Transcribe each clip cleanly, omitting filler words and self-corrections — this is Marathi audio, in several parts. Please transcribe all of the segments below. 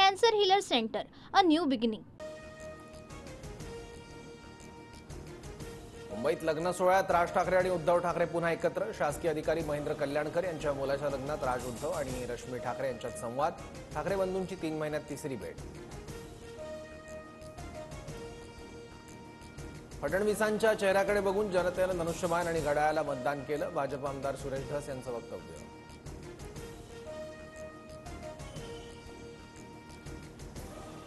Cancer Healer Center, a new beginning. मुंबईत लग्न सोहळ्यात राज ठाकरे आणि उद्धव ठाकरे पुन्हा एकत्र. शासकीय अधिकारी महेंद्र कल्याणकर यांच्या मुलाच्या लग्नात राज उद्धव आणि रश्मी ठाकरे यांच्यात संवाद. ठाकरे बंधूंची 3 महिन्यात तिसरी भेट. फडणवीसांच्या चेहऱ्याकडे बघून जनतेनं धनुष्यबाण आणि घड्याळाला मतदान केलं. भाजप आमदार सुरेश धस यांचं वक्तव्य.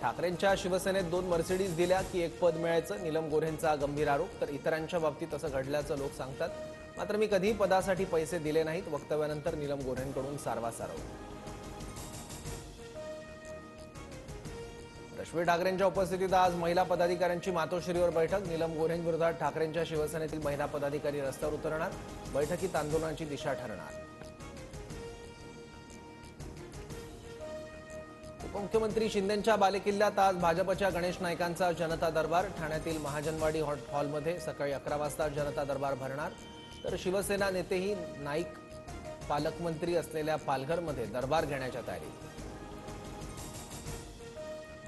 ठाकरेंच्या शिवसेनेत 2 मर्सिडीज दिल्या की एक पद मिळायचं, नीलम गोऱ्हेंचा गंभीर आरोप. तर इतरांच्या बाबतीत असं घडल्याचं लोक सांगतात, मात्र मी कधीही पदासाठी पैसे दिले नाहीत. वक्तव्यानंतर नीलम गोऱ्हेंकडून सारवासारव. रश्मी ठाकरेंच्या उपस्थितीत आज महिला पदाधिकाऱ्यांची मातोश्रीवर बैठक. नीलम गोऱ्हेंविरोधात ठाकरेंच्या शिवसेनेतील महिला पदाधिकारी रस्त्यावर उतरणार. बैठकीत आंदोलनाची दिशा ठरणार. उपमुख्यमंत्री शिंदेंच्या बालेकिल्ल्यात आज भाजपच्या गणेश नाईकांचा जनता दरबार. ठाण्यातील महाजनवाडी हॉलमध्ये सकाळी 11 वाजता जनता दरबार भरणार. तर शिवसेना नेतेही नाईक पालकमंत्री असलेल्या पालघरमध्ये दरबार घेण्याच्या तयारीत.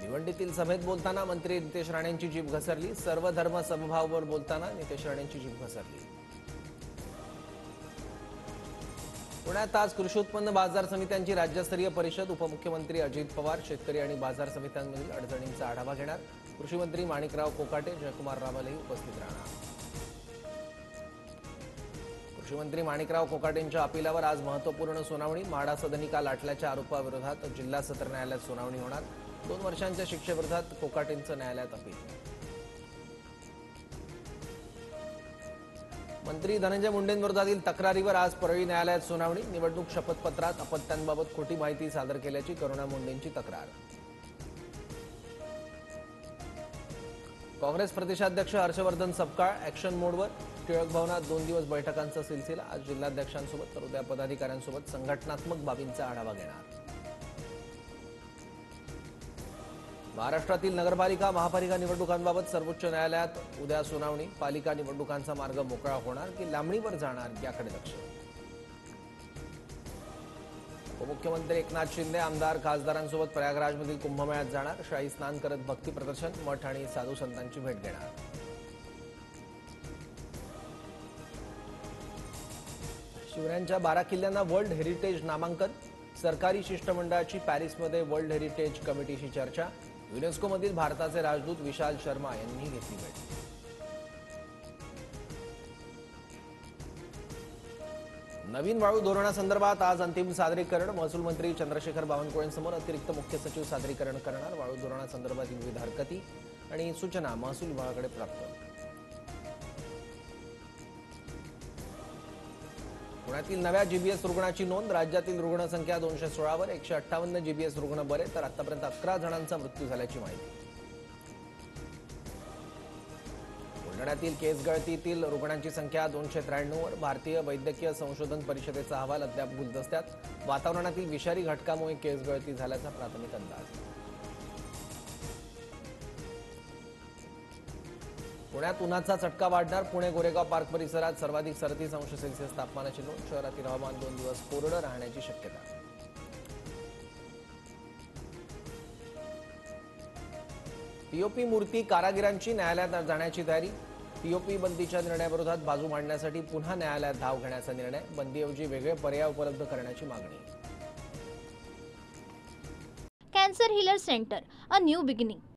भिवंडीतील सभेत बोलताना मंत्री नितेश राणेंची जीभ घसरली. सर्व धर्म समभावावर बोलताना नितेश राणेंची जीभ घसरली. पुण्यात आज कृषी उत्पन्न बाजार समित्यांची राज्यस्तरीय परिषद. उपमुख्यमंत्री अजित पवार शेतकरी आणि बाजार समित्यांमधील अडचणींचा आढावा घेणार. कृषी मंत्री माणिकराव कोकाटे, जयकुमार रावलही उपस्थित राहणार. कृषी मंत्री माणिकराव कोकाटेंच्या अपिलावर आज महत्त्वपूर्ण सुनावणी. म्हाडा सदनिका लाटल्याच्या आरोपाविरोधात जिल्हा सत्र न्यायालयात सुनावणी होणार. 2 वर्षांच्या शिक्षेविरोधात कोकाटेंचं न्यायालयात अपील. मंत्री धनंजय मुंडेंविरोधातील तक्रारीवर आज परळी न्यायालयात सुनावणी. निवडणूक शपथपत्रात अपत्यांबाबत खोटी माहिती सादर केल्याची करुणा मुंडेंची तक्रार. काँग्रेस प्रदेशाध्यक्ष हर्षवर्धन सपकाळ ॲक्शन मोडवर. टिळक भवनात 2 दिवस बैठकांचा सिलसिला. आज जिल्हाध्यक्षांसोबत तर उद्या पदाधिकाऱ्यांसोबत संघटनात्मक बाबींचा आढावा घेणार. महाराष्ट्रातील नगरपालिका महापालिका निवडणुकांबाबत सर्वोच्च न्यायालयात उद्या सुनावणी. पालिका निवडणुकांचा मार्ग मोकळा होणार की लांबणीवर जाणार याकडे लक्ष. उपमुख्यमंत्री एकनाथ शिंदे आमदार खासदारांसोबत प्रयागराजमधील कुंभमेळ्यात जाणार. शाही स्नान करत भक्ती प्रदर्शन, मठ आणि साधू संतांची भेट घेणार. शिवरायांच्या 12 किल्ल्यांना वर्ल्ड हेरिटेज नामांकन. सरकारी शिष्टमंडळाची पॅरिसमध्ये वर्ल्ड हेरिटेज कमिटीशी चर्चा. युनेस्कोमधील भारताचे राजदूत विशाल शर्मा यांनी घेतली भेट. नवीन वाळू धोरणासंदर्भात आज अंतिम सादरीकरण. महसूल मंत्री चंद्रशेखर बावनकुळेंसमोर अतिरिक्त मुख्य सचिव सादरीकरण करणार. वाळू धोरणासंदर्भातील विविध हरकती आणि सूचना महसूल विभागाकडे प्राप्त. पुण्यातील नव्या जीबीएस रुग्णाची नोंद. राज्यातील रुग्णसंख्या 216 वर. 158 जीबीएस रुग्ण बरे, तर आतापर्यंत 11 जणांचा मृत्यू झाल्याची माहिती. बुलढाण्यातील केस गळतीतील रुग्णांची संख्या 293 वर. भारतीय वैद्यकीय संशोधन परिषदेचा अहवाल अद्याप गुलदस्त्यात. वातावरणातील विषारी घटकामुळे केस गळती झाल्याचा प्राथमिक अंदाज. पुण्यात उन्हाचा चटका वाढणार. पुणे गोरेगाव पार्क परिसरात सर्वाधिक 37 अंश सेल्सिअस तापमानाची नोंद. शहरातील हवामान 2 दिवस कोरडं राहण्याची शक्यता. पीओपी मूर्ती कारागिरांची न्यायालयात जाण्याची तयारी. पीओपी बंदीच्या निर्णयाविरोधात बाजू मांडण्यासाठी पुन्हा न्यायालयात धाव घेण्याचा निर्णय. बंदीऐवजी वेगळे पर्याय उपलब्ध करण्याची मागणी. Cancer Healer Center, a new beginning.